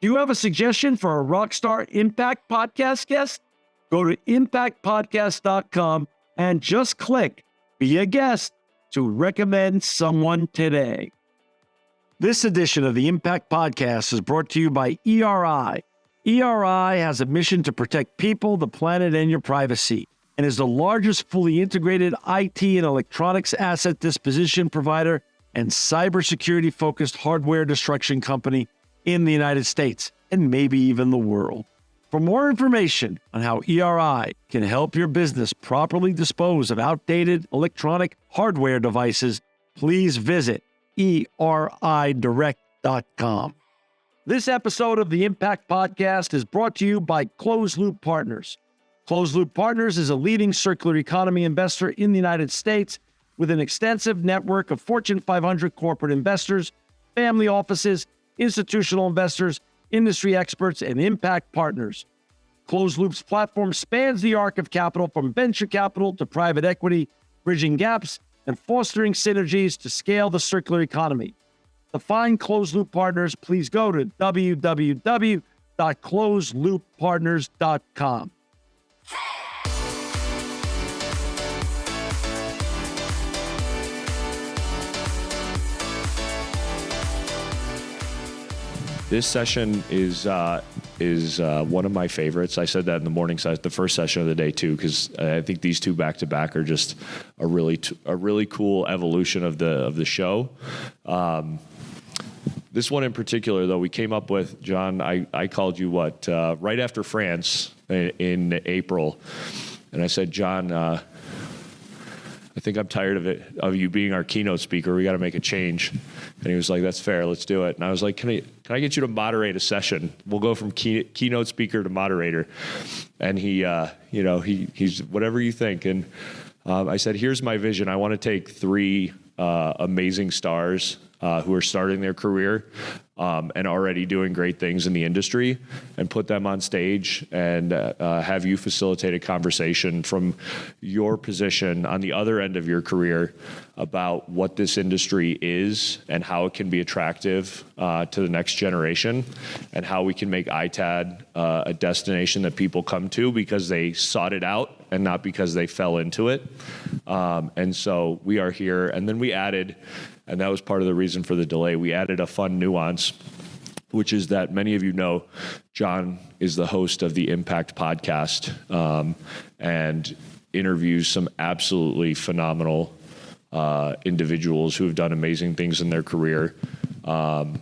Do you have a suggestion for a Rockstar Impact Podcast guest? Go to impactpodcast.com and just click Be a Guest to recommend someone today. This edition of the Impact Podcast is brought to you by ERI. ERI has a mission to protect people, the planet, and your privacy, and is the largest fully integrated IT and electronics asset disposition provider and cybersecurity-focused hardware destruction company in the United States, and maybe even the world. For more information on how ERI can help your business properly dispose of outdated electronic hardware devices, please visit eridirect.com. This episode of the Impact Podcast is brought to you by Closed Loop Partners. Closed Loop Partners is a leading circular economy investor in the United States with an extensive network of Fortune 500 corporate investors, family offices, institutional investors, industry experts, and impact partners. Closed Loop's platform spans the arc of capital from venture capital to private equity, bridging gaps and fostering synergies to scale the circular economy. To find Closed Loop Partners, please go to www.closedlooppartners.com. This session is one of my favorites. I said that in the morning, the first session of the day too, because I think these two back to back are just a really cool evolution of the show. This one in particular, though, we came up with, John. I called you right after France in April, and I said, John, I think I'm tired of you being our keynote speaker. We got to make a change. And he was like, that's fair. Let's do it. And I was like, can I get you to moderate a session? We'll go from keynote speaker to moderator. And he's whatever you think. And I said, here's my vision. I want to take three amazing stars who are starting their career and already doing great things in the industry, and put them on stage and have you facilitate a conversation from your position on the other end of your career about what this industry is and how it can be attractive to the next generation, and how we can make ITAD a destination that people come to because they sought it out and not because they fell into it. And so we are here. And then we added, and that was part of the reason for the delay, we added a fun nuance, which is that many of you know John is the host of the Impact Podcast and interviews some absolutely phenomenal individuals who have done amazing things in their career. So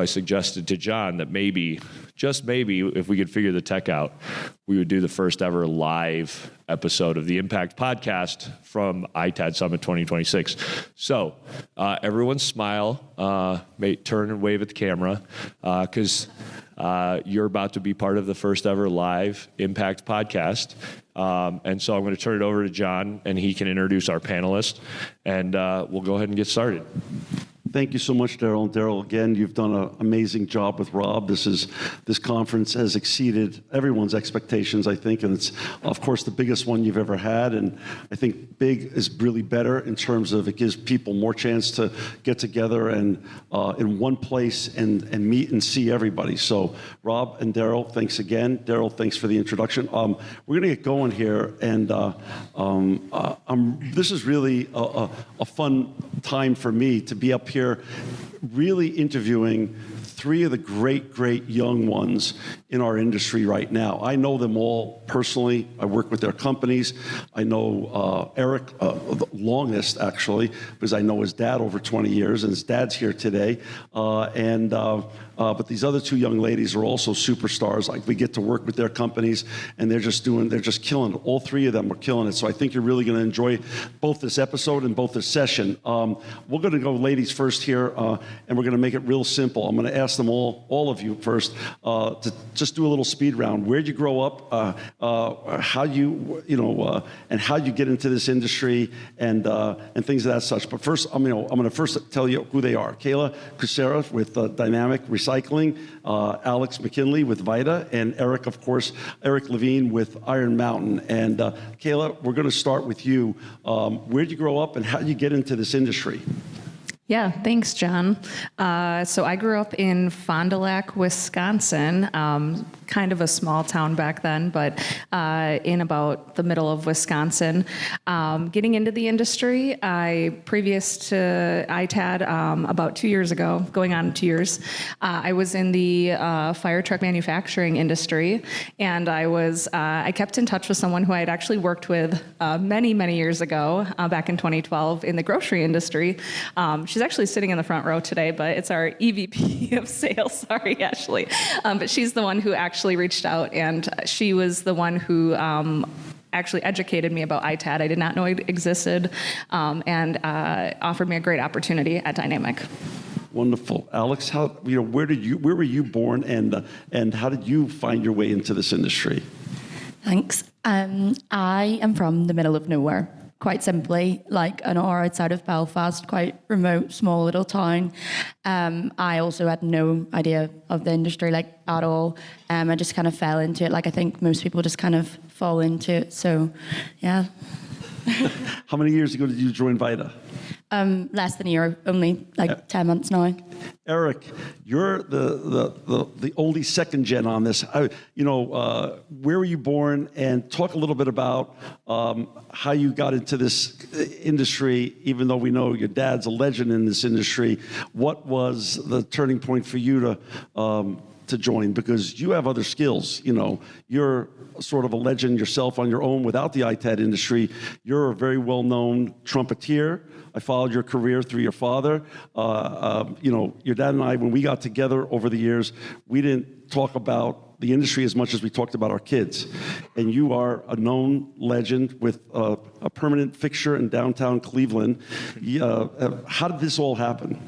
I suggested to John that maybe, just maybe, if we could figure the tech out, we would do the first ever live episode of the Impact Podcast from ITAD Summit 2026. So everyone smile, turn and wave at the camera, because you're about to be part of the first ever live Impact Podcast. And so I'm going to turn it over to John, and he can introduce our panelists, and we'll go ahead and get started. Thank you so much, Daryl. Daryl, again, you've done an amazing job with Rob. This conference has exceeded everyone's expectations, I think, and it's, of course, the biggest one you've ever had. And I think big is really better in terms of it gives people more chance to get together and in one place and meet and see everybody. So, Rob and Daryl, thanks again. Daryl, thanks for the introduction. We're going to get going here, and this is really a fun time for me to be up here really interviewing three of the great young ones in our industry right now. I know them all personally. I work with their companies. I know Eric the longest, actually, because I know his dad over 20 years, and his dad's here today. But these other two young ladies are also superstars. Like, we get to work with their companies, and they're just killing it. All three of them are killing it. So I think you're really going to enjoy both this episode and both this session. We're going to go ladies first here, and we're going to make it real simple. I'm going to ask them all of you first, to just do a little speed round. Where'd you grow up? How you how you get into this industry, and things of that such. But first, I'm going to first tell you who they are. Kayla Kucera with Dynamic Recycling, Alex McKinley with Vita, and Eric Levine with Iron Mountain. And Kayla, we're going to start with you. Where'd you grow up, and how did you get into this industry? Yeah, thanks, John. So I grew up in Fond du Lac, Wisconsin, kind of a small town back then, but in about the middle of Wisconsin. Getting into the industry, previous to ITAD, about 2 years ago, going on 2 years, I was in the fire truck manufacturing industry, and I kept in touch with someone who I had actually worked with many, many years ago, back in 2012, in the grocery industry. She's actually sitting in the front row today, but it's our EVP of sales. Sorry, Ashley. But she's the one who actually reached out, and she was the one who actually educated me about ITAD. I did not know it existed, and offered me a great opportunity at Dynamic. Wonderful. Alex, where were you born, and how did you find your way into this industry? Thanks. I am from the middle of nowhere. Quite simply, like an hour outside of Belfast, quite remote, small little town. I also had no idea of the industry, like, at all. I just kind of fell into it, like I think most people just kind of fall into it. So, yeah. How many years ago did you join Vita? Less than a year, only like 10 months now. Eric, you're the only second gen on this. Where were you born? And talk a little bit about how you got into this industry, even though we know your dad's a legend in this industry. What was the turning point for you to join? Because you have other skills. You're sort of a legend yourself on your own without the ITAD industry. You're a very well-known trumpeter. I followed your career through your father. Your dad and I, when we got together over the years, we didn't talk about the industry as much as we talked about our kids. And you are a known legend with a permanent fixture in downtown Cleveland. How did this all happen?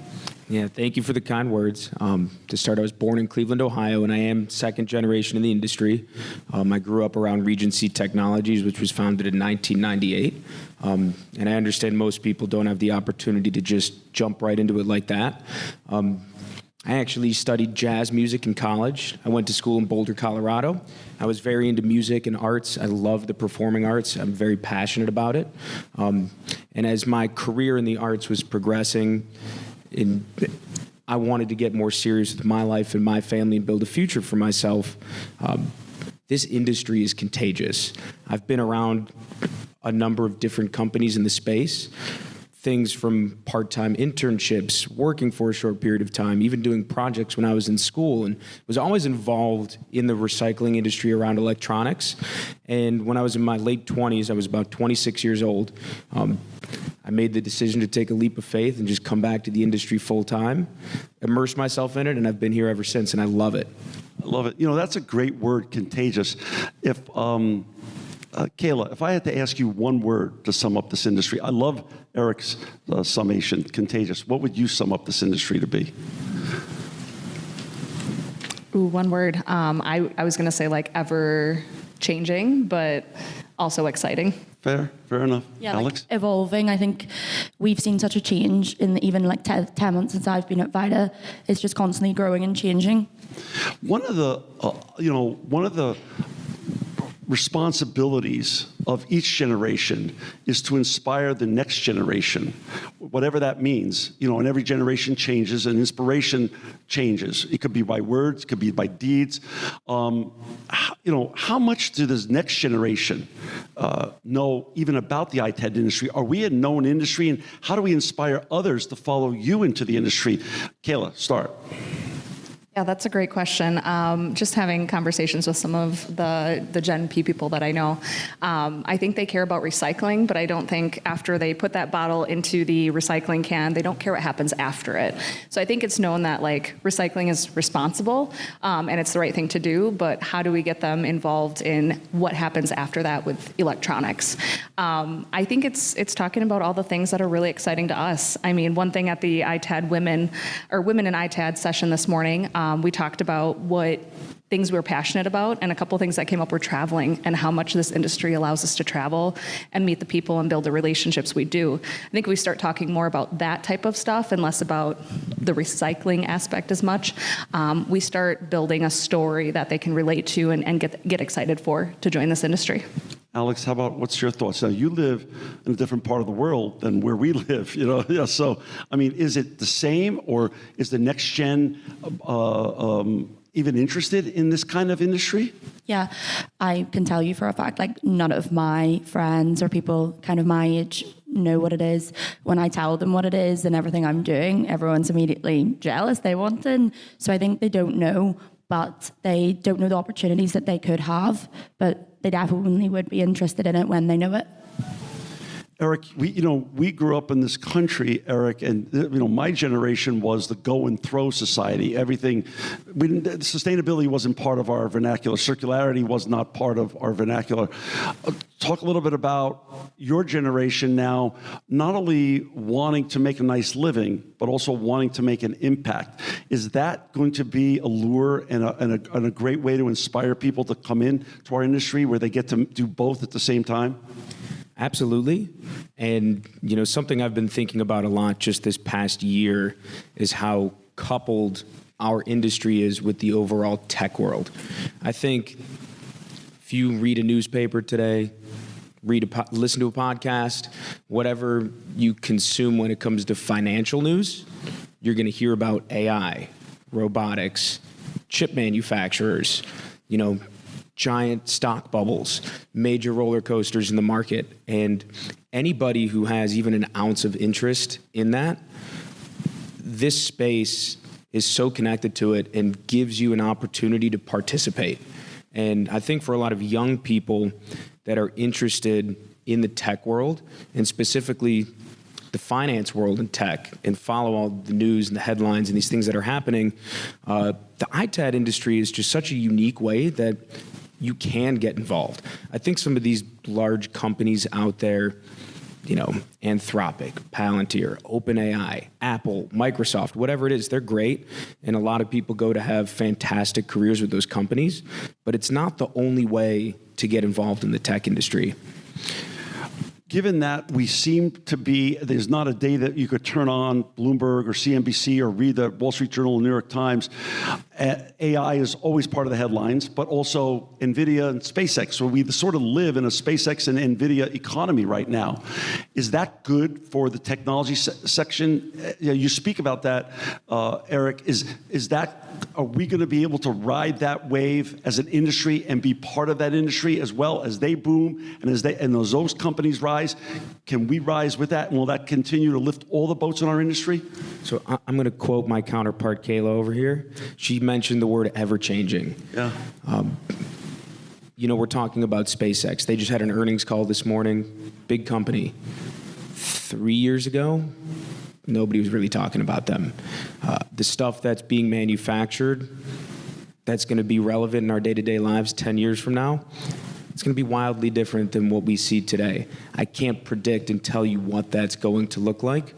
Yeah, thank you for the kind words. To start, I was born in Cleveland, Ohio, and I am second generation in the industry. I grew up around Regency Technologies, which was founded in 1998. And I understand most people don't have the opportunity to just jump right into it like that. I actually studied jazz music in college. I went to school in Boulder, Colorado. I was very into music and arts. I love the performing arts. I'm very passionate about it. And as my career in the arts was progressing, I wanted to get more serious with my life and my family and build a future for myself. This industry is contagious. I've been around a number of different companies in the space, things from part-time internships, working for a short period of time, even doing projects when I was in school, and was always involved in the recycling industry around electronics. And when I was in my late 20s, I was about 26 years old, I made the decision to take a leap of faith and just come back to the industry full-time, immerse myself in it, and I've been here ever since, and I love it. I love it. That's a great word, contagious. If Kayla, if I had to ask you one word to sum up this industry, I love Eric's summation, contagious. What would you sum up this industry to be? Ooh, one word. I was going to say like ever changing, but also exciting. Fair enough. Yeah, Alex? like evolving. I think we've seen such a change in even like 10 months since I've been at Vita. It's just constantly growing and changing. One of the responsibilities of each generation is to inspire the next generation, whatever that means. And every generation changes and inspiration changes. It could be by words, it could be by deeds. How much do this next generation know even about the ITAD industry? Are we a known industry, and how do we inspire others to follow you into the industry? Kayla, start. Yeah, that's a great question. Just having conversations with some of the Gen P people that I know, I think they care about recycling, but I don't think after they put that bottle into the recycling can, they don't care what happens after it. So I think it's known that like recycling is responsible and it's the right thing to do, but how do we get them involved in what happens after that with electronics? I think it's talking about all the things that are really exciting to us. I mean, one thing at the ITAD Women in ITAD session this morning, we talked about what things we were passionate about, and a couple of things that came up were traveling and how much this industry allows us to travel and meet the people and build the relationships we do. I think we start talking more about that type of stuff and less about the recycling aspect as much. We start building a story that they can relate to and get excited for to join this industry. Alex, how about what's your thoughts? Now, you live in a different part of the world than where we live, Yeah, so, I mean, is it the same, or is the next gen even interested in this kind of industry? Yeah, I can tell you for a fact, like none of my friends or people kind of my age know what it is. When I tell them what it is and everything I'm doing, everyone's immediately jealous. They want it. So I think they don't know, but they don't know the opportunities that they could have, but they definitely would be interested in it when they know it. Eric, we grew up in this country, Eric, and my generation was the go and throw society. Sustainability wasn't part of our vernacular. Circularity was not part of our vernacular. Talk a little bit about your generation now, not only wanting to make a nice living, but also wanting to make an impact. Is that going to be a lure and a great way to inspire people to come in to our industry where they get to do both at the same time? Absolutely. And, something I've been thinking about a lot just this past year is how coupled our industry is with the overall tech world. I think if you read a newspaper today, listen to a podcast, whatever you consume when it comes to financial news, you're going to hear about AI, robotics, chip manufacturers, giant stock bubbles, major roller coasters in the market. And anybody who has even an ounce of interest in that, this space is so connected to it and gives you an opportunity to participate. And I think for a lot of young people that are interested in the tech world, and specifically the finance world and tech, and follow all the news and the headlines and these things that are happening, the ITAD industry is just such a unique way that you can get involved. I think some of these large companies out there, Anthropic, Palantir, OpenAI, Apple, Microsoft, whatever it is, they're great. And a lot of people go to have fantastic careers with those companies, but it's not the only way to get involved in the tech industry. Given that we seem to be, there's not a day that you could turn on Bloomberg or CNBC or read the Wall Street Journal or New York Times, AI is always part of the headlines, but also NVIDIA and SpaceX. So we sort of live in a SpaceX and NVIDIA economy right now. Is that good for the technology section? You speak about that, Eric. Are we going to be able to ride that wave as an industry and be part of that industry as well as they boom and as those companies rise? Can we rise with that? And will that continue to lift all the boats in our industry? So I'm going to quote my counterpart, Kayla, over here. She mentioned the word ever-changing. Yeah. We're talking about SpaceX. They just had an earnings call this morning. Big company. 3 years ago, nobody was really talking about them. The stuff that's being manufactured, that's going to be relevant in our day-to-day lives 10 years from now, it's going to be wildly different than what we see today. I can't predict and tell you what that's going to look like.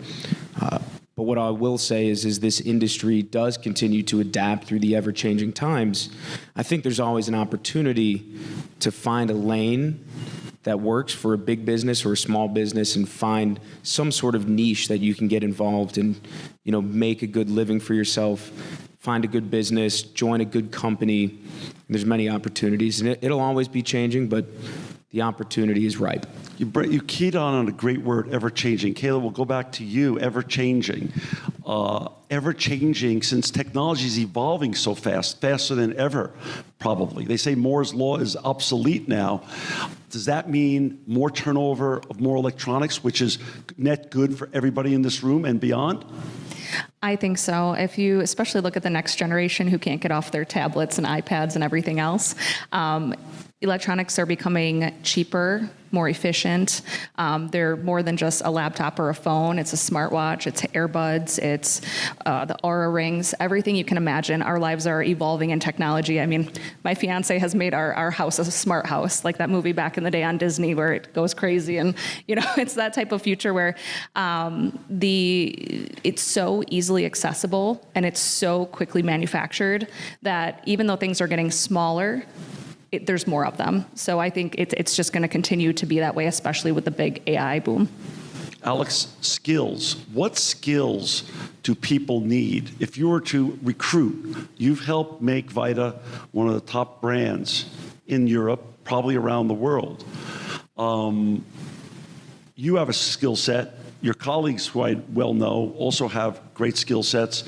But what I will say is this industry does continue to adapt through the ever-changing times. I think there's always an opportunity to find a lane that works for a big business or a small business and find some sort of niche that you can get involved in, make a good living for yourself, find a good business, join a good company. There's many opportunities, and it'll always be changing, but the opportunity is ripe. You keyed on a great word, ever-changing. Kayla, we'll go back to you, ever-changing. Ever-changing since technology is evolving so fast, faster than ever, probably. They say Moore's Law is obsolete now. Does that mean more turnover of more electronics, which is net good for everybody in this room and beyond? I think so. If you especially look at the next generation who can't get off their tablets and iPads and everything else, electronics are becoming cheaper, more efficient. They're more than just a laptop or a phone. It's a smartwatch, it's earbuds, it's the Aura rings, everything you can imagine. Our lives are evolving in technology. I mean, my fiance has made our house a smart house, like that movie back in the day on Disney where it goes crazy. And, it's that type of future where it's so easily accessible and it's so quickly manufactured that even though things are getting smaller, there's more of them. So I think it's just going to continue to be that way, especially with the big AI boom. Alex, skills. What skills do people need? If you were to recruit, you've helped make Vita one of the top brands in Europe, probably around the world. You have a skill set. Your colleagues, who I well know, also have great skill sets.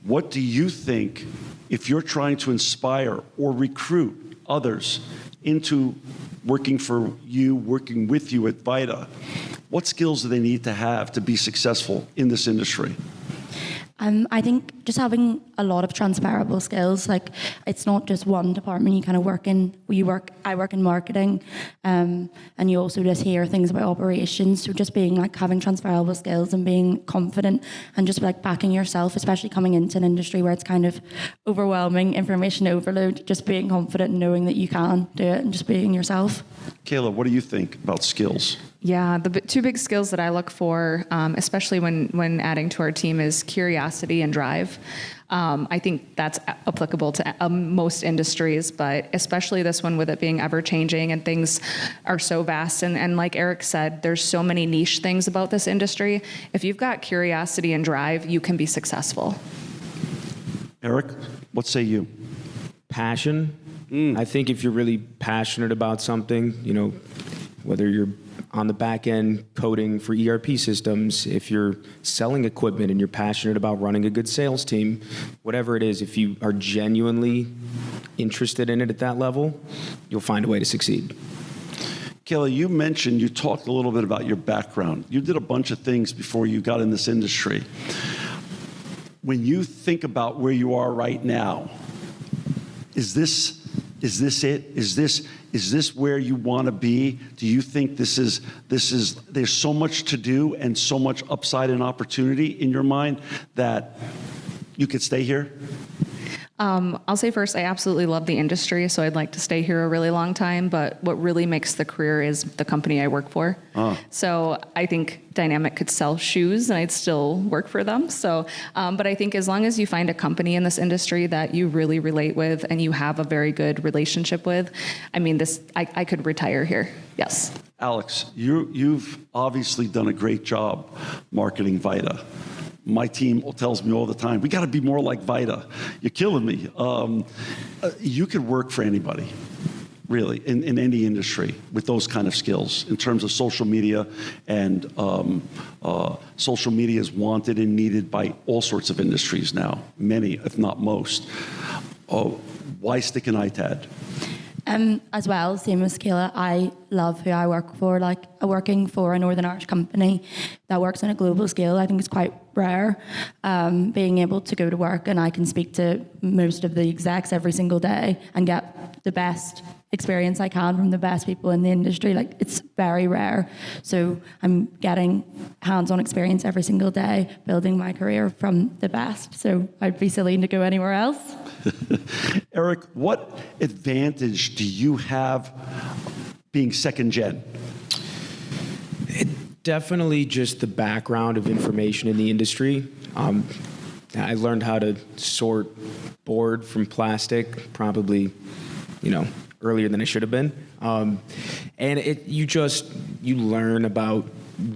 What do you think, if you're trying to inspire or recruit others into working for you, working with you at Vita, what skills do they need to have to be successful in this industry? I think just having a lot of transferable skills. Like, it's not just one department you kind of work in. I work in marketing, and you also just hear things about operations. So just being like having transferable skills and being confident and just like backing yourself, especially coming into an industry where it's kind of overwhelming, information overload. Just being confident and knowing that you can do it and just being yourself. Kayla, what do you think about skills? Yeah, the two big skills that I look for, especially when adding to our team, is curiosity and drive. I think that's applicable to most industries, but especially this one, with it being ever-changing and things are so vast. And like Eric said, there's so many niche things about this industry. If you've got curiosity and drive, you can be successful. Eric, what say you? Passion. I think if you're really passionate about something, whether you're on the back end coding for ERP systems, if you're selling equipment and you're passionate about running a good sales team, whatever it is, if you are genuinely interested in it at that level, you'll find a way to succeed. Kayla, you talked a little bit about your background. You did a bunch of things before you got in this industry. When you think about where you are right now, is this it? Is this where you want to be? Do you think there's so much to do and so much upside and opportunity in your mind that you could stay here? I'll say first, I absolutely love the industry, so I'd like to stay here a really long time, but what really makes the career is the company I work for. So I think Dynamic could sell shoes and I'd still work for them. So, but I think as long as you find a company in this industry that you really relate with and you have a very good relationship with, I could retire here, yes. Alex, you've obviously done a great job marketing Vita. My team tells me all the time, we got to be more like Vita. You're killing me. You could work for anybody, really, in any industry with those kind of skills in terms of social media. And social media is wanted and needed by all sorts of industries now, many, if not most. Why stick in ITAD? As well, same as Kayla, I love who I work for. Like, working for a Northern Irish company that works on a global scale, I think it's quite rare. Being able to go to work and I can speak to most of the execs every single day and get the best experience I can from the best people in the industry. Like, it's very rare. So I'm getting hands-on experience every single day, building my career from the best. So I'd be silly to go anywhere else. Eric, what advantage do you have being second gen? Definitely just the background of information in the industry. I learned how to sort board from plastic probably, earlier than I should have been. And you learn about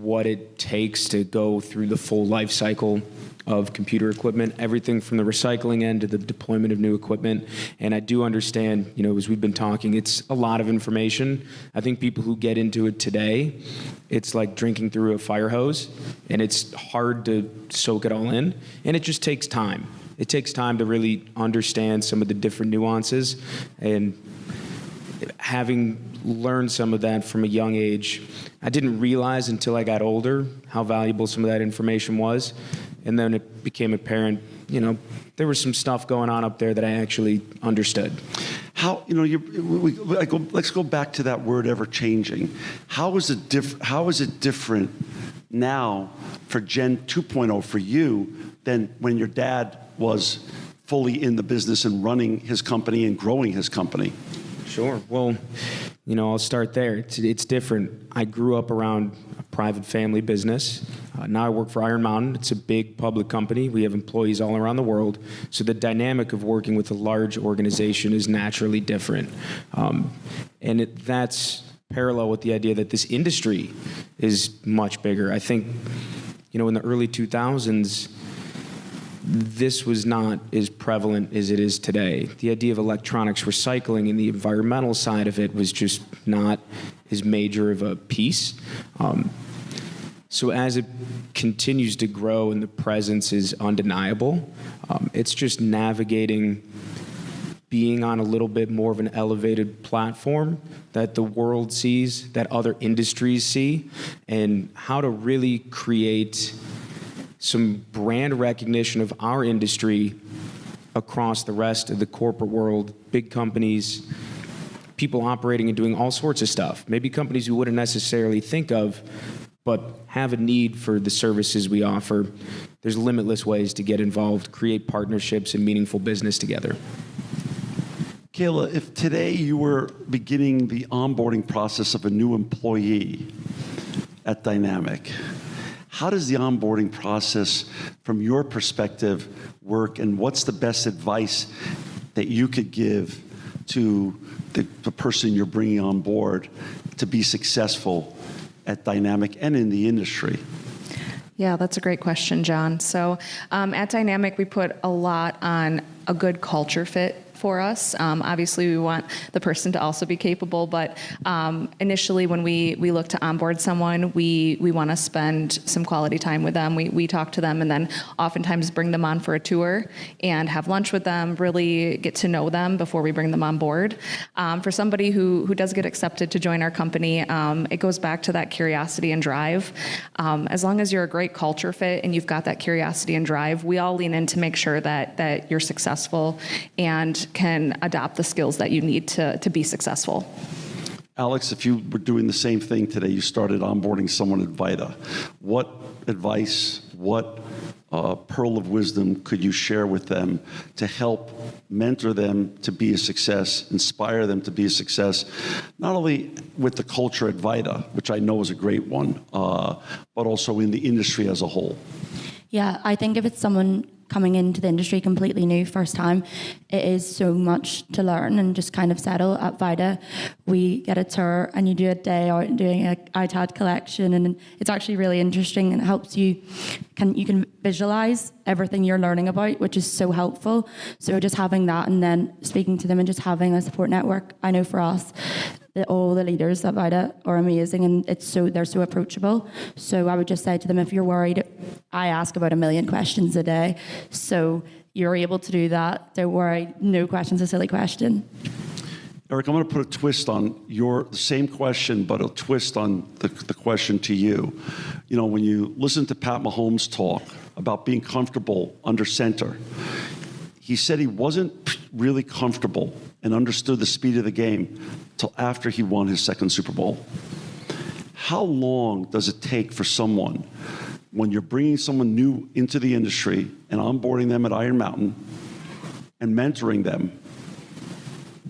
what it takes to go through the full life cycle of computer equipment, everything from the recycling end to the deployment of new equipment. And I do understand, as we've been talking, it's a lot of information. I think people who get into it today, it's like drinking through a fire hose, and it's hard to soak it all in, and it just takes time. It takes time to really understand some of the different nuances, and having learned some of that from a young age, I didn't realize until I got older how valuable some of that information was. And then it became apparent, there was some stuff going on up there that I actually understood. How, let's go back to that word ever changing. How is it different now for Gen 2.0 for you than when your dad was fully in the business and running his company and growing his company? Sure. Well, I'll start there. It's different. I grew up around a private family business. Now I work for Iron Mountain. It's a big public company. We have employees all around the world. So the dynamic of working with a large organization is naturally different. And that's parallel with the idea that this industry is much bigger. I think, in the early 2000s, this was not as prevalent as it is today. The idea of electronics recycling and the environmental side of it was just not as major of a piece. So as it continues to grow and the presence is undeniable, it's just navigating being on a little bit more of an elevated platform that the world sees, that other industries see, and how to really create some brand recognition of our industry across the rest of the corporate world, big companies, people operating and doing all sorts of stuff. Maybe companies you wouldn't necessarily think of, but have a need for the services we offer. There's limitless ways to get involved, create partnerships and meaningful business together. Kayla, if today you were beginning the onboarding process of a new employee at Dynamic, how does the onboarding process, from your perspective, work, and what's the best advice that you could give to the person you're bringing on board to be successful at Dynamic and in the industry? Yeah, that's a great question, John. So at Dynamic, we put a lot on a good culture fit for us. Obviously, we want the person to also be capable, but initially when we look to onboard someone, we want to spend some quality time with them. We talk to them and then oftentimes bring them on for a tour and have lunch with them, really get to know them before we bring them on board. For somebody who does get accepted to join our company, it goes back to that curiosity and drive. As long as you're a great culture fit and you've got that curiosity and drive, we all lean in to make sure that you're successful and can adopt the skills that you need to be successful. Alex, if you were doing the same thing today, you started onboarding someone at Vita, what advice, what pearl of wisdom could you share with them to help mentor them to be a success, inspire them to be a success, not only with the culture at Vita, which I know is a great one, but also in the industry as a whole? Yeah, I think if it's someone coming into the industry completely new, first time, it is so much to learn and just kind of settle. At Vita, we get a tour and you do a day out doing an ITAD collection, and it's actually really interesting and it helps you can visualize everything you're learning about, which is so helpful. So just having that and then speaking to them and just having a support network. I know for us, all the leaders at Vita are amazing, and they're so approachable. So I would just say to them, if you're worried, I ask about 1 million questions a day, so you're able to do that. Don't worry, no question's a silly question. Eric, I'm going to put a twist on the same question, but a twist on the question to you. You know, when you listen to Pat Mahomes talk about being comfortable under center, he said he wasn't really comfortable and understood the speed of the game till after he won his second Super Bowl. How long does it take for someone, when you're bringing someone new into the industry and onboarding them at Iron Mountain and mentoring them,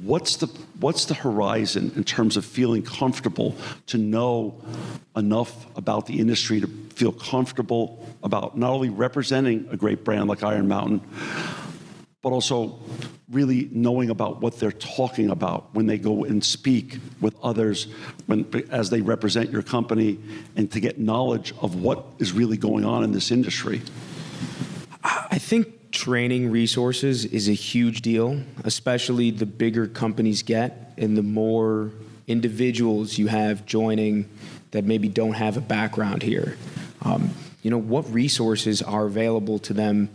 what's the horizon in terms of feeling comfortable to know enough about the industry to feel comfortable about not only representing a great brand like Iron Mountain, but also really knowing about what they're talking about when they go and speak with others, as they represent your company, and to get knowledge of what is really going on in this industry? I think training resources is a huge deal, especially the bigger companies get and the more individuals you have joining that maybe don't have a background here. What resources are available to them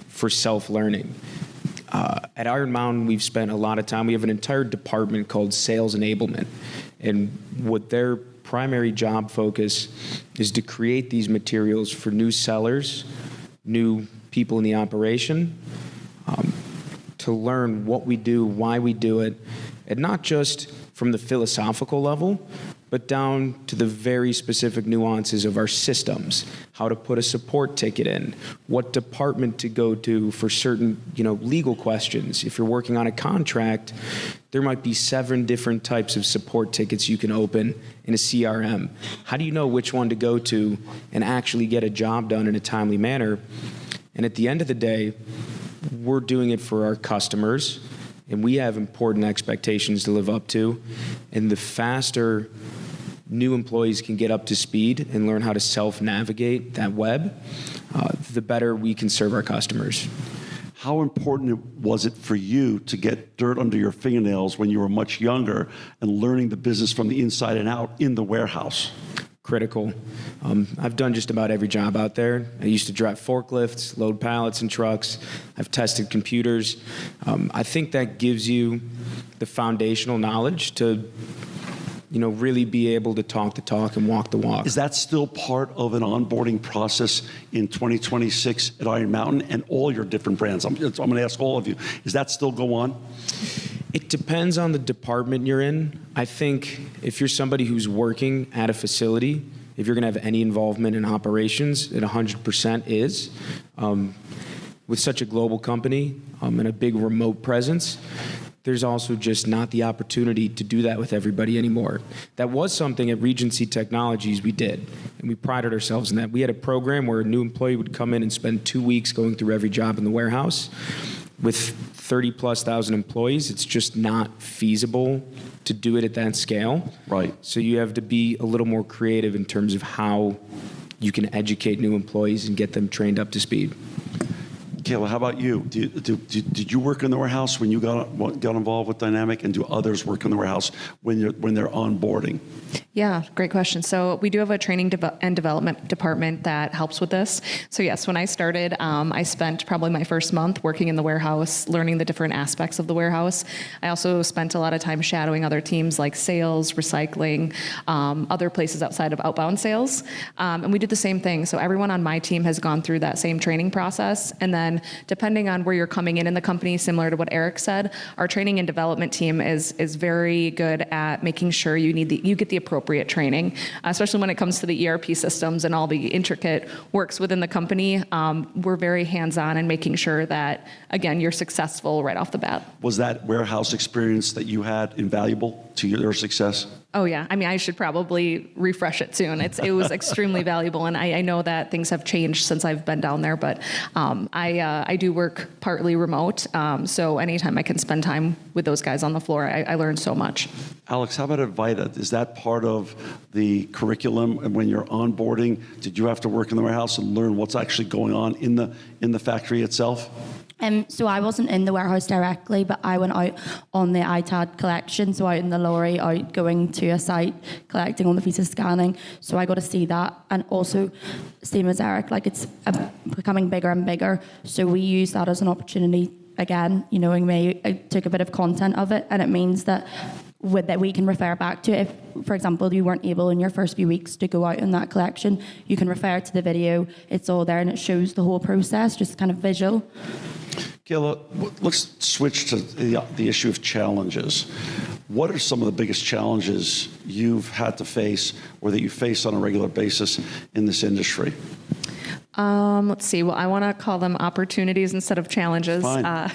for self-learning? At Iron Mountain, we've spent a lot of time. We have an entire department called Sales Enablement. And what their primary job focus is to create these materials for new sellers, new people in the operation, to learn what we do, why we do it, and not just from the philosophical level, but down to the very specific nuances of our systems, how to put a support ticket in, what department to go to for certain, legal questions. If you're working on a contract, there might be 7 different types of support tickets you can open in a CRM. How do you know which one to go to and actually get a job done in a timely manner? And at the end of the day, we're doing it for our customers, and we have important expectations to live up to. And the faster new employees can get up to speed and learn how to self-navigate that web, the better we can serve our customers. How important was it for you to get dirt under your fingernails when you were much younger and learning the business from the inside and out in the warehouse? Critical. I've done just about every job out there. I used to drive forklifts, load pallets and trucks. I've tested computers. I think that gives you the foundational knowledge to really be able to talk the talk and walk the walk. Is that still part of an onboarding process in 2026 at Iron Mountain and all your different brands? I'm going to ask all of you. Does that still go on? It depends on the department you're in. I think if you're somebody who's working at a facility, if you're going to have any involvement in operations, it 100% is. With such a global company and a big remote presence, there's also just not the opportunity to do that with everybody anymore. That was something at Regency Technologies we did, and we prided ourselves in that. We had a program where a new employee would come in and spend 2 weeks going through every job in the warehouse. With 30,000+ employees, it's just not feasible to do it at that scale. Right. So you have to be a little more creative in terms of how you can educate new employees and get them trained up to speed. Kayla, how about you? Did you work in the warehouse when you got involved with Dynamic, and do others work in the warehouse when they're onboarding? Yeah, great question. So we do have a training and development department that helps with this. So yes, when I started, I spent probably my first month working in the warehouse, learning the different aspects of the warehouse. I also spent a lot of time shadowing other teams like sales, recycling, other places outside of outbound sales. And we did the same thing. So everyone on my team has gone through that same training process. And then depending on where you're coming in the company, similar to what Eric said, our training and development team is very good at making sure you get the appropriate training, especially when it comes to the ERP systems and all the intricate works within the company. We're very hands-on in making sure that, again, you're successful right off the bat. Was that warehouse experience that you had invaluable to your success? Oh yeah, I mean, I should probably refresh it soon. It was extremely valuable, and I know that things have changed since I've been down there, but I do work partly remote, so anytime I can spend time with those guys on the floor, I learn so much. Alex, how about ITAD? Is that part of the curriculum? And when you're onboarding, did you have to work in the warehouse and learn what's actually going on in the factory itself? So I wasn't in the warehouse directly, but I went out on the ITAD collection, so out in the lorry, out going to a site, collecting all the pieces, scanning. So I got to see that, and also, same as Eric, like it's becoming bigger and bigger. So we use that as an opportunity. Again, knowing me, I took a bit of content of it, and it means that we can refer back to. If, for example, you weren't able in your first few weeks to go out in that collection, you can refer to the video. It's all there, and it shows the whole process, just kind of visual. Kayla, let's switch to the issue of challenges. What are some of the biggest challenges you've had to face or that you face on a regular basis in this industry? Let's see. Well, I want to call them opportunities instead of challenges. Fine.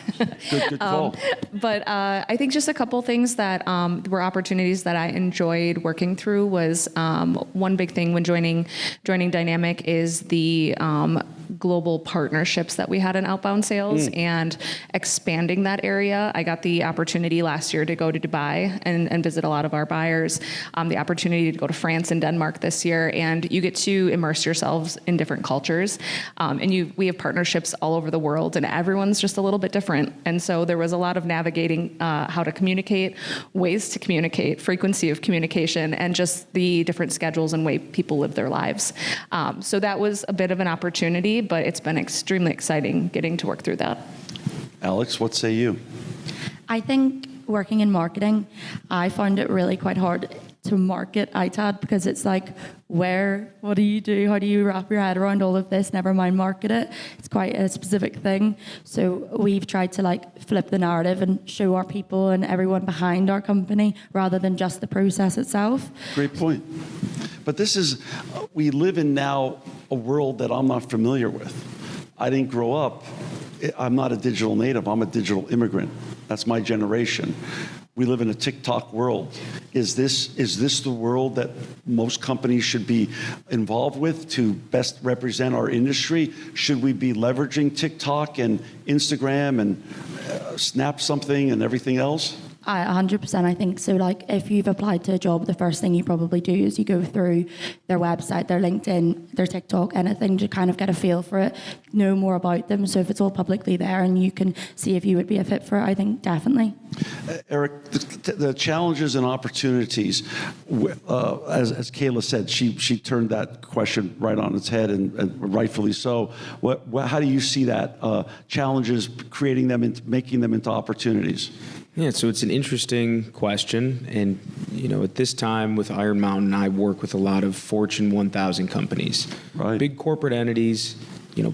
Good call. But I think just a couple things that were opportunities that I enjoyed working through was one big thing when joining Dynamic is the global partnerships that we had in outbound sales and expanding that area. I got the opportunity last year to go to Dubai and visit a lot of our buyers, the opportunity to go to France and Denmark this year, and you get to immerse yourselves in different cultures. And we have partnerships all over the world, and everyone's just a little bit different. And so there was a lot of navigating how to communicate, ways to communicate, frequency of communication, and just the different schedules and way people live their lives. So that was a bit of an opportunity, but it's been extremely exciting getting to work through that. Alex, what say you? I think working in marketing, I found it really quite hard to market ITAD because it's like, what do you do? How do you wrap your head around all of this? Never mind market it. It's quite a specific thing. So we've tried to flip the narrative and show our people and everyone behind our company rather than just the process itself. Great point. But we live in now a world that I'm not familiar with. I didn't grow up. I'm not a digital native. I'm a digital immigrant. That's my generation. We live in a TikTok world. Is this the world that most companies should be involved with to best represent our industry? Should we be leveraging TikTok and Instagram and Snap something and everything else? 100%. I think so. Like, if you've applied to a job, the first thing you probably do is you go through their website, their LinkedIn, their TikTok, anything to kind of get a feel for it, know more about them. So if it's all publicly there and you can see if you would be a fit for it, I think definitely. Eric, the challenges and opportunities, as Kayla said, she turned that question right on its head, and rightfully so. How do you see that? Challenges, creating them, making them into opportunities? Yeah, so it's an interesting question. And, at this time with Iron Mountain, I work with a lot of Fortune 1000 companies. Right. Big corporate entities,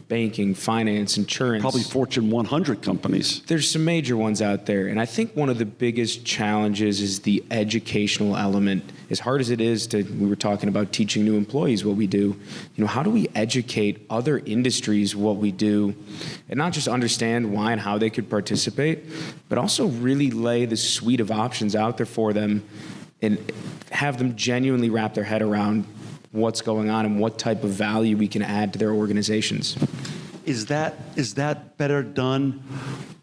banking, finance, insurance. Probably Fortune 100 companies. There's some major ones out there. And I think one of the biggest challenges is the educational element. As hard as it is we were talking about teaching new employees what we do, how do we educate other industries what we do and not just understand why and how they could participate, but also really lay the suite of options out there for them and have them genuinely wrap their head around what's going on and what type of value we can add to their organizations. Is that better done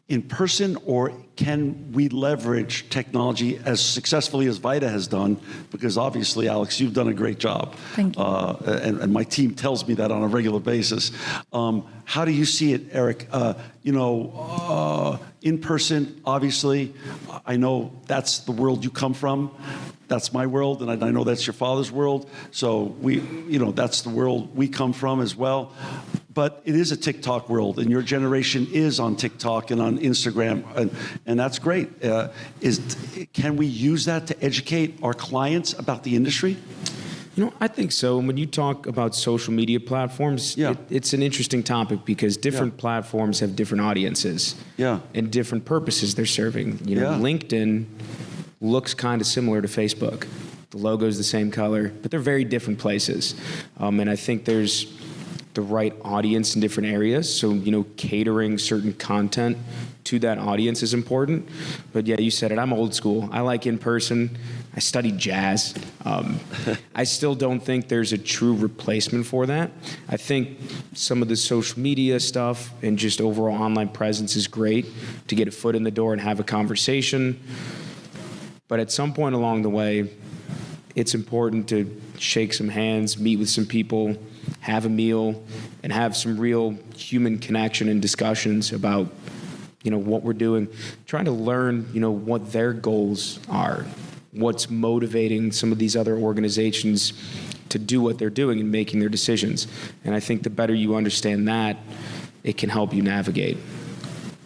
in person, or can we leverage technology as successfully as Vita has done? Because obviously, Alex, you've done a great job. Thank you. And my team tells me that on a regular basis. How do you see it, Eric? In person, obviously, I know that's the world you come from. That's my world, and I know that's your father's world. So that's the world we come from as well. But it is a TikTok world, and your generation is on TikTok and on Instagram, and that's great. Can we use that to educate our clients about the industry? I think so. And when you talk about social media platforms, it's an interesting topic because different platforms have different audiences and different purposes they're serving. LinkedIn looks kind of similar to Facebook. The logo's the same color, but they're very different places. And I think there's the right audience in different areas. So, catering certain content to that audience is important. But yeah, you said it, I'm old school. I like in person. I studied jazz. I still don't think there's a true replacement for that. I think some of the social media stuff and just overall online presence is great to get a foot in the door and have a conversation. But at some point along the way, it's important to shake some hands, meet with some people, have a meal, and have some real human connection and discussions about, what we're doing, trying to learn, what their goals are, what's motivating some of these other organizations to do what they're doing and making their decisions. And I think the better you understand that, it can help you navigate.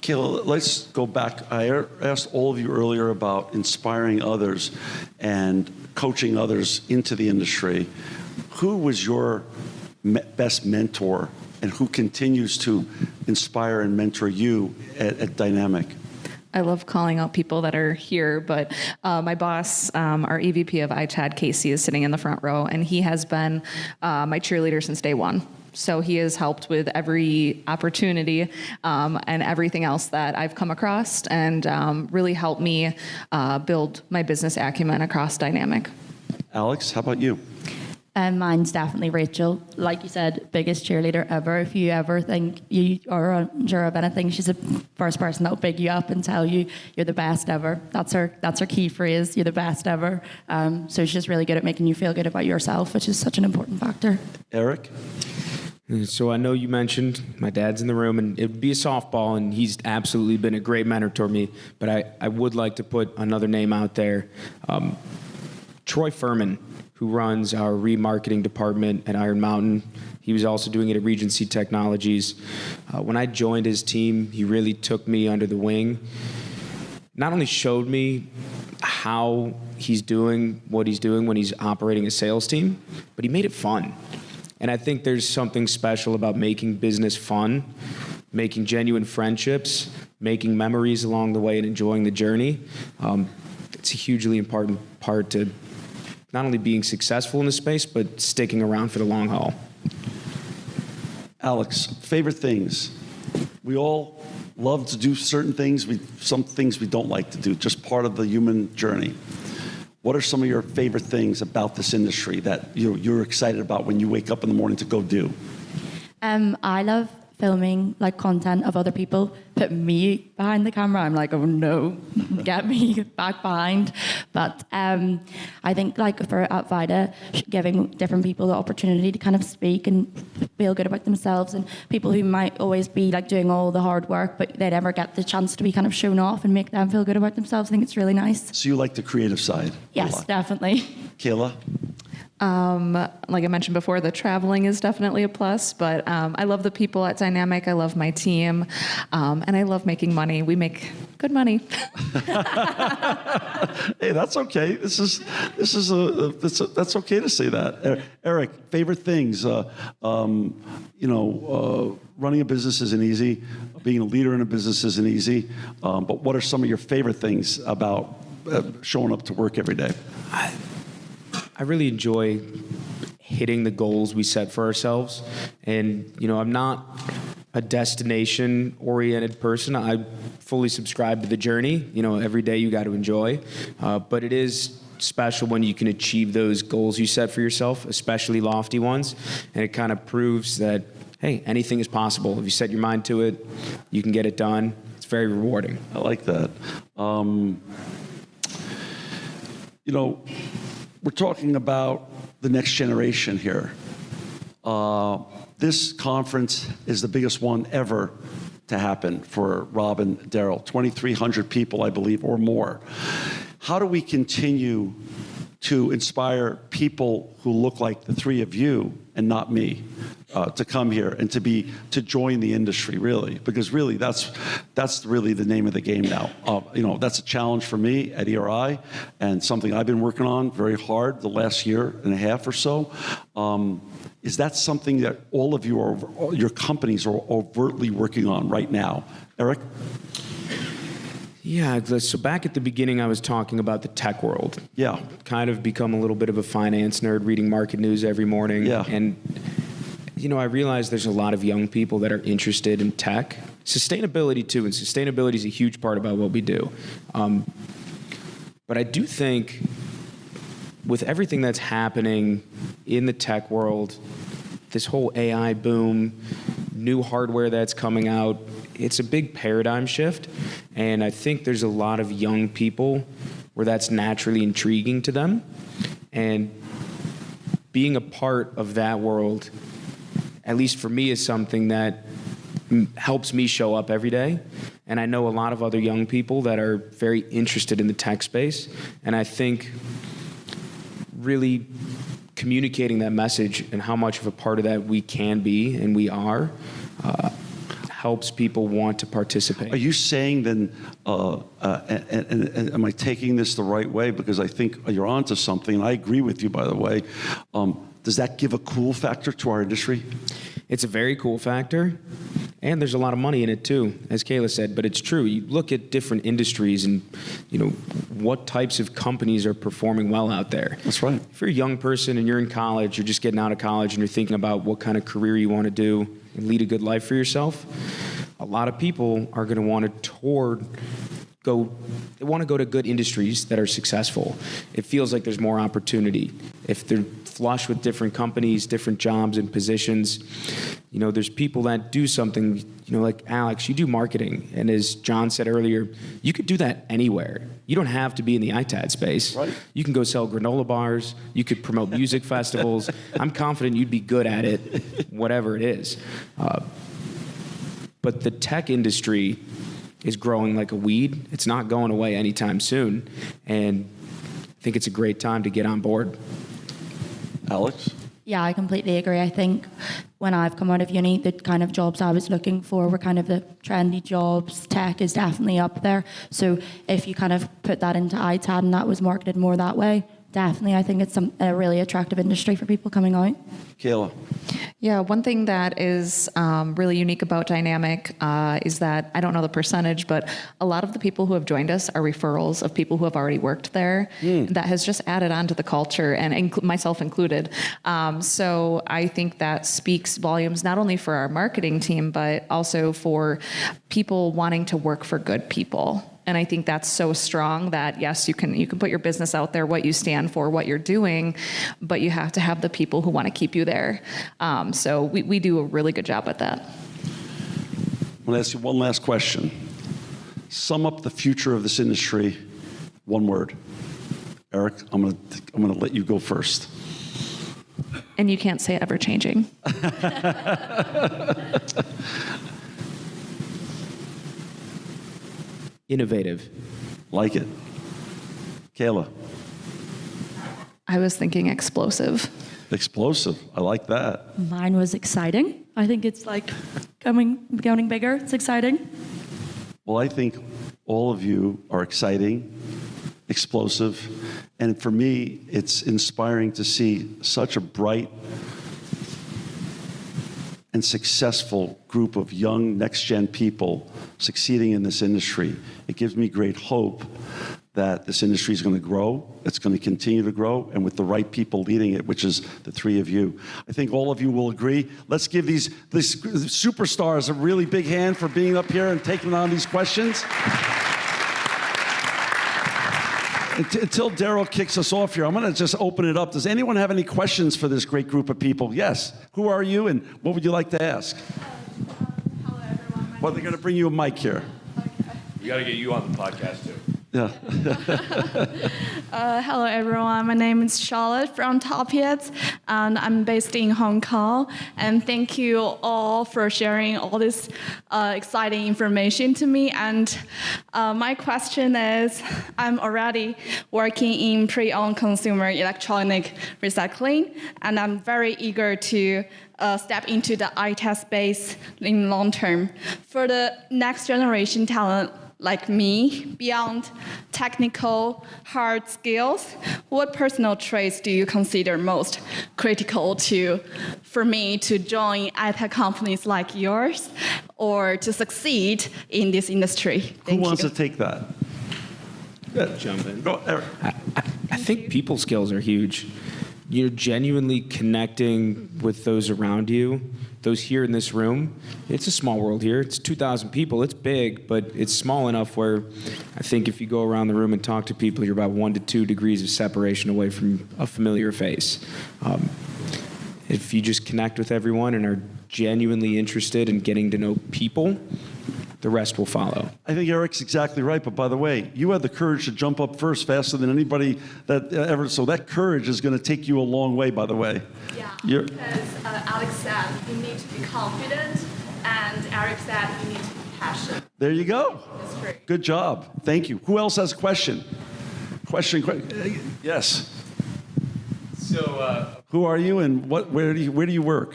Kayla, let's go back. I asked all of you earlier about inspiring others and coaching others into the industry. Who was your best mentor, and who continues to inspire and mentor you at Dynamic? I love calling out people that are here, but my boss, our EVP of ITAD, Casey, is sitting in the front row, and he has been my cheerleader since day one. So he has helped with every opportunity and everything else that I've come across, and really helped me build my business acumen across Dynamic. Alex, how about you? Mine's definitely Rachel. Like you said, biggest cheerleader ever. If you ever think you are unsure of anything, she's the first person that will big you up and tell you you're the best ever. That's her key phrase, you're the best ever. So she's just really good at making you feel good about yourself, which is such an important factor. Eric? So I know you mentioned my dad's in the room, and it would be a softball, and he's absolutely been a great mentor to me. But I would like to put another name out there. Troy Furman, who runs our remarketing department at Iron Mountain. He was also doing it at Regency Technologies. When I joined his team, he really took me under the wing. Not only showed me how he's doing what he's doing when he's operating a sales team, but he made it fun. And I think there's something special about making business fun, making genuine friendships, making memories along the way, and enjoying the journey. It's a hugely important part to not only being successful in this space, but sticking around for the long haul. Alex, favorite things? We all love to do certain things. Some things we don't like to do, just part of the human journey. What are some of your favorite things about this industry that you're excited about when you wake up in the morning to go do? I love filming like content of other people, put me behind the camera, I'm like, oh no, get me back behind. But I think like at VITA, giving different people the opportunity to kind of speak and feel good about themselves, and people who might always be like doing all the hard work, but they never get the chance to be kind of shown off and make them feel good about themselves. I think it's really nice. So you like the creative side? Yes, definitely. Kayla? Like I mentioned before, the traveling is definitely a plus, but I love the people at Dynamic. I love my team, and I love making money. We make good money. Hey, that's okay. That's okay to say that. Eric, favorite things. Running a business isn't easy. Being a leader in a business isn't easy. But what are some of your favorite things about showing up to work every day? I really enjoy hitting the goals we set for ourselves. And, I'm not a destination-oriented person. I fully subscribe to the journey. Every day you got to enjoy. But it is special when you can achieve those goals you set for yourself, especially lofty ones. And it kind of proves that, hey, anything is possible. If you set your mind to it, you can get it done. It's very rewarding. I like that. We're talking about the next generation here. This conference is the biggest one ever to happen for Rob and Daryl. 2,300 people, I believe, or more. How do we continue to inspire people who look like the three of you and not me to come here and to join the industry, really? Because really, that's really the name of the game now. That's a challenge for me at ERI and something I've been working on very hard the last year and a half or so. Is that something that all of your companies are overtly working on right now? Eric? Yeah, so back at the beginning, I was talking about the tech world. Yeah. Kind of become a little bit of a finance nerd, reading market news every morning. Yeah. And, I realize there's a lot of young people that are interested in tech. Sustainability, too, and sustainability is a huge part about what we do. But I do think with everything that's happening in the tech world, this whole AI boom, new hardware that's coming out, it's a big paradigm shift, and I think there's a lot of young people where that's naturally intriguing to them, and being a part of that world, at least for me, is something that helps me show up every day. And I know a lot of other young people that are very interested in the tech space, and I think really communicating that message and how much of a part of that we can be and we are helps people want to participate. Are you saying then, and am I taking this the right way? Because I think you're onto something, and I agree with you, by the way. Does that give a cool factor to our industry? It's a very cool factor, and there's a lot of money in it too, as Kayla said, but it's true. You look at different industries and, what types of companies are performing well out there. That's right. If you're a young person and you're in college, you're just getting out of college and you're thinking about what kind of career you want to do and lead a good life for yourself, a lot of people are going to want to they want to go to good industries that are successful. It feels like there's more opportunity. If they're flush with different companies, different jobs and positions, there's people that do something, like Alex, you do marketing. And as John said earlier, you could do that anywhere. You don't have to be in the ITAD space. Right. You can go sell granola bars. You could promote music festivals. I'm confident you'd be good at it, whatever it is. But the tech industry is growing like a weed. It's not going away anytime soon. And I think it's a great time to get on board. Alex? Yeah, I completely agree. I think when I've come out of uni, the kind of jobs I was looking for were kind of the trendy jobs. Tech is definitely up there. So if you kind of put that into ITAD and that was marketed more that way, definitely I think it's a really attractive industry for people coming out. Kayla? Yeah, one thing that is really unique about Dynamic is that, I don't know the percentage, but a lot of the people who have joined us are referrals of people who have already worked there. That has just added on to the culture, and myself included. So I think that speaks volumes not only for our marketing team, but also for people wanting to work for good people. And I think that's so strong that, yes, you can put your business out there, what you stand for, what you're doing, but you have to have the people who want to keep you there. So we do a really good job at that. going to ask you one last question. Sum up the future of this industry, one word. Eric, I'm going to let you go first. And you can't say ever changing. Innovative. Like it. Kayla. I was thinking explosive. Explosive. I like that. Mine was exciting. I think it's like becoming bigger. It's exciting. Well, I think all of you are exciting, explosive, and for me, it's inspiring to see such a bright and successful group of young next-gen people succeeding in this industry. It gives me great hope that this industry is going to grow, it's going to continue to grow, and with the right people leading it, which is the three of you. I think all of you will agree. Let's give these superstars a really big hand for being up here and taking on these questions. Until Daryl kicks us off here, I'm going to just open it up. Does anyone have any questions for this great group of people? Yes. Who are you, and what would you like to ask? Hello, everyone. Well, they're going to bring you a mic here. We got to get you on the podcast too. Yeah. Hello, everyone. My name is Charlotte from Topiet, and I'm based in Hong Kong. And thank you all for sharing all this exciting information to me. And my question is, I'm already working in pre-owned consumer electronic recycling, and I'm very eager to step into the ITAD space in long term. For the next generation talent like me, beyond technical hard skills, what personal traits do you consider most critical for me to join ITAD companies like yours or to succeed in this industry? Thank Who wants you. to take that? Jump in. Go, Eric. I think people skills are huge. You're genuinely connecting with those around you, those here in this room. It's a small world here. It's 2,000 people. It's big, but it's small enough where I think if you go around the room and talk to people, you're about 1 to 2 degrees of separation away from a familiar face. If you just connect with everyone and are genuinely interested in getting to know people, the rest will follow. I think Eric's exactly right, but by the way, you had the courage to jump up first faster than anybody that ever, so that courage is going to take you a long way, by the way. Yeah, because Alex said you need to be confident, and Eric said you need to be passionate. There you go. That's great. Good job. Thank you. Who else has a question? Yes. So, Who are you and where do you work?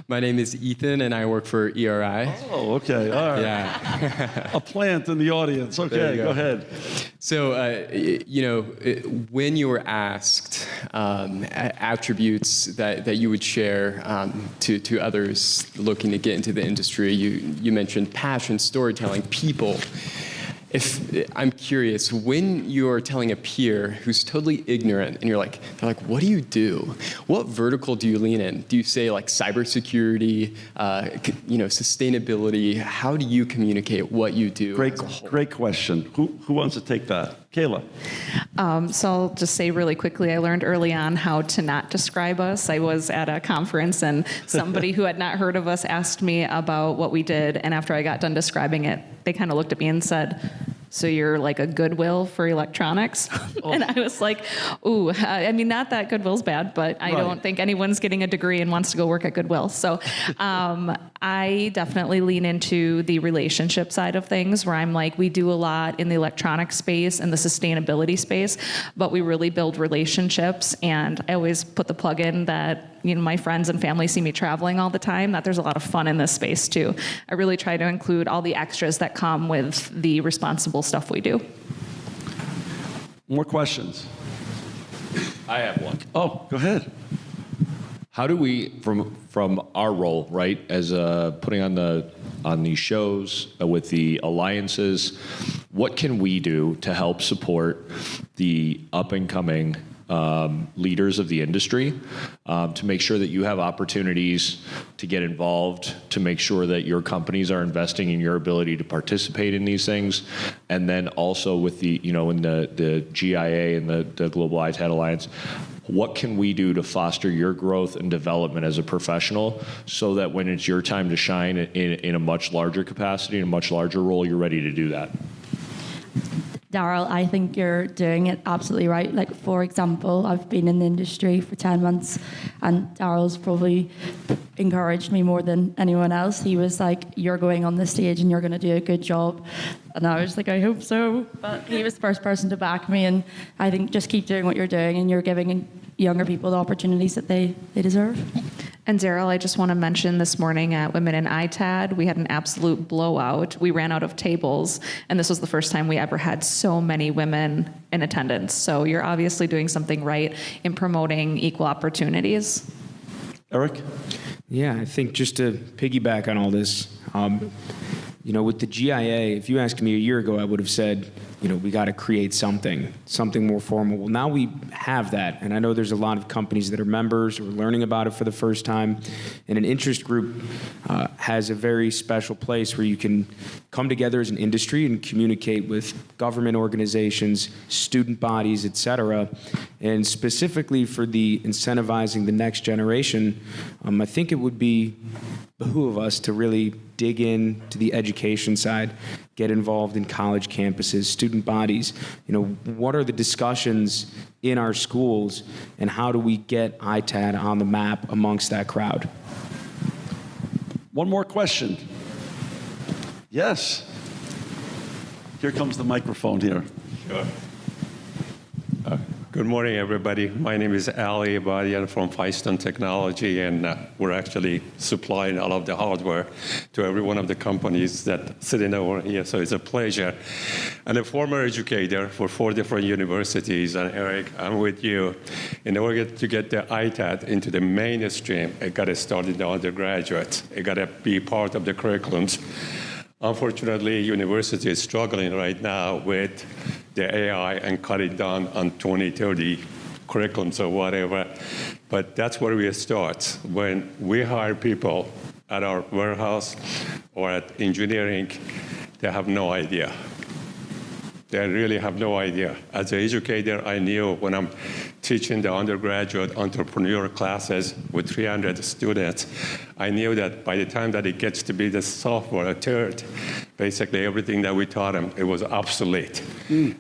my name is Ethan, and I work for ERI. Oh, okay. All right. Yeah. A plant in the audience. There Okay, you go go. ahead. So, when you were asked attributes that you would share to others looking to get into the industry, you mentioned passion, storytelling, people. I'm curious, when you're telling a peer who's totally ignorant and they're like, what do you do? What vertical do you lean in? Do you say like cybersecurity, sustainability? How do you communicate what you do? Great question. Who wants to take that? Kayla. So I'll just say really quickly, I learned early on how to not describe us. I was at a conference and somebody who had not heard of us asked me about what we did. And after I got done describing it, they kind of looked at me and said, so you're like a Goodwill for electronics? Oh. And I was like, ooh, I mean, not that Goodwill's bad, but I Right. don't think anyone's getting a degree and wants to go work at Goodwill. So I definitely lean into the relationship side of things where I'm like, we do a lot in the electronic space and the sustainability space, but we really build relationships. And I always put the plug in that my friends and family see me traveling all the time, that there's a lot of fun in this space too. I really try to include all the extras that come with the responsible stuff we do. More questions? I have one. Oh, go ahead. How do we, from our role, right, as putting on these shows with the alliances, what can we do to help support the up and coming leaders of the industry to make sure that you have opportunities to get involved, to make sure that your companies are investing in your ability to participate in these things, and then also with the, in the GIA and the Global ITAD Alliance, what can we do to foster your growth and development as a professional so that when it's your time to shine in a much larger capacity, in a much larger role, you're ready to do that? Daryl, I think you're doing it absolutely right. Like, for example, I've been in the industry for 10 months, and Daryl's probably encouraged me more than anyone else. He was like, you're going on the stage and you're going to do a good job. And I was like, I hope so. But he was the first person to back me, and I think just keep doing what you're doing, and you're giving younger people the opportunities that they deserve. And Daryl, I just want to mention this morning at Women in ITAD, we had an absolute blowout. We ran out of tables, and this was the first time we ever had so many women in attendance. So you're obviously doing something right in promoting equal opportunities. Eric? Yeah, I think just to piggyback on all this, with the GIA, if you asked me a year ago, I would have said, we got to create something more formal. Well, now we have that, and I know there's a lot of companies that are members or learning about it for the first time, and an interest group has a very special place where you can come together as an industry and communicate with government organizations, student bodies, et cetera. And specifically for the incentivizing the next generation, I think it would behoove us to really dig in to the education side, get involved in college campuses, student bodies. What are the discussions in our schools, and how do we get ITAD on the map amongst that crowd? One more question. Yes. Here comes the microphone here. Sure. Good morning, everybody. My name is Ali Abadian from Feiston Technology, and we're actually supplying all of the hardware to every one of the companies that sitting over here, so it's a pleasure. I'm a former educator for 4 different universities, and Eric, I'm with you. In order to get the ITAD into the mainstream, it got to start in the undergraduate. It got to be part of the curriculums. Unfortunately, university is struggling right now with the AI and cut it down on 20, 30 curriculums or whatever. But that's where we start. When we hire people at our warehouse or at engineering, they have no idea. They really have no idea. As an educator, I knew when I'm teaching the undergraduate entrepreneur classes with 300 students, I knew that by the time that it gets to be the sophomore or third, basically everything that we taught them, it was obsolete.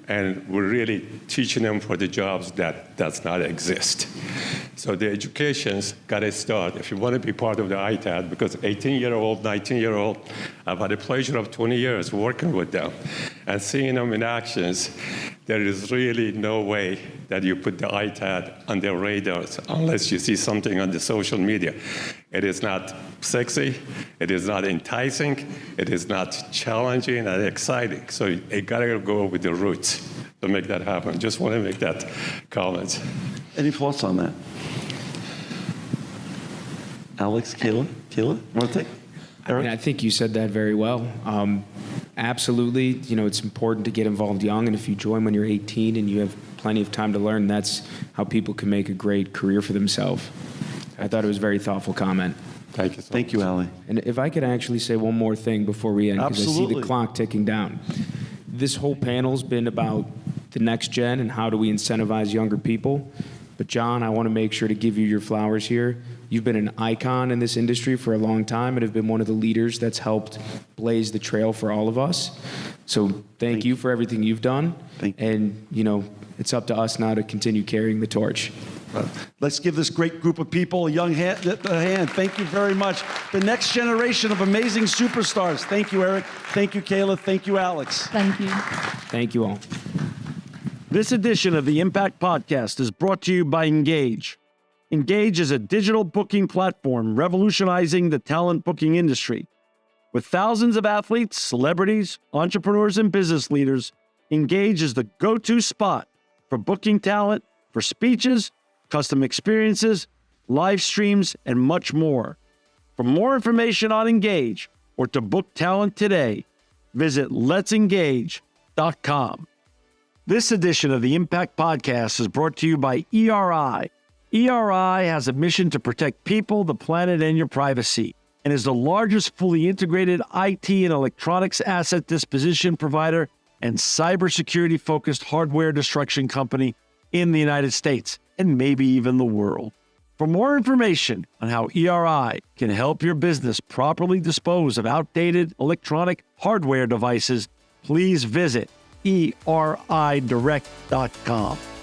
And we're really teaching them for the jobs that does not exist. So the education's got to start. If you want to be part of the ITAD, because 18-year-old, 19-year-old, I've had the pleasure of 20 years working with them and seeing them in actions. There is really no way that you put the ITAD on their radars unless you see something on the social media. It is not sexy, it is not enticing, it is not challenging and exciting. So you gotta go with the roots to make that happen. Just want to make that comment. Any thoughts on that? Alex, Kayla, want to take? I think you said that very well. Absolutely, it's important to get involved young, and if you join when you're 18 and you have plenty of time to learn, that's how people can make a great career for themselves. I thought it was a very thoughtful comment. Thank you so much. Thank you, Ali. And if I could actually say one more thing before we end, because I see the Absolutely. clock ticking down. This whole panel's been about the next gen and how do we incentivize younger people. But John, I want to make sure to give you your flowers here. You've been an icon in this industry for a long time and have been one of the leaders that's helped blaze the trail for all of us. So thank you for everything you've done. Thank you. And, it's up to us now to continue carrying the torch. Let's give this great group of people a hand. Thank you very much. The next generation of amazing superstars. Thank you, Eric. Thank you, Kayla. Thank you, Alex. Thank you. Thank you all. This edition of the Impact Podcast is brought to you by Engage. Engage is a digital booking platform revolutionizing the talent booking industry. With thousands of athletes, celebrities, entrepreneurs, and business leaders, Engage is the go-to spot for booking talent, for speeches, custom experiences, live streams, and much more. For more information on Engage or to book talent today, visit letsengage.com. This edition of the Impact Podcast is brought to you by ERI. ERI has a mission to protect people, the planet, and your privacy, and is the largest fully integrated IT and electronics asset disposition provider and cybersecurity-focused hardware destruction company in the United States. and maybe even the world. For more information on how ERI can help your business properly dispose of outdated electronic hardware devices, please visit eridirect.com.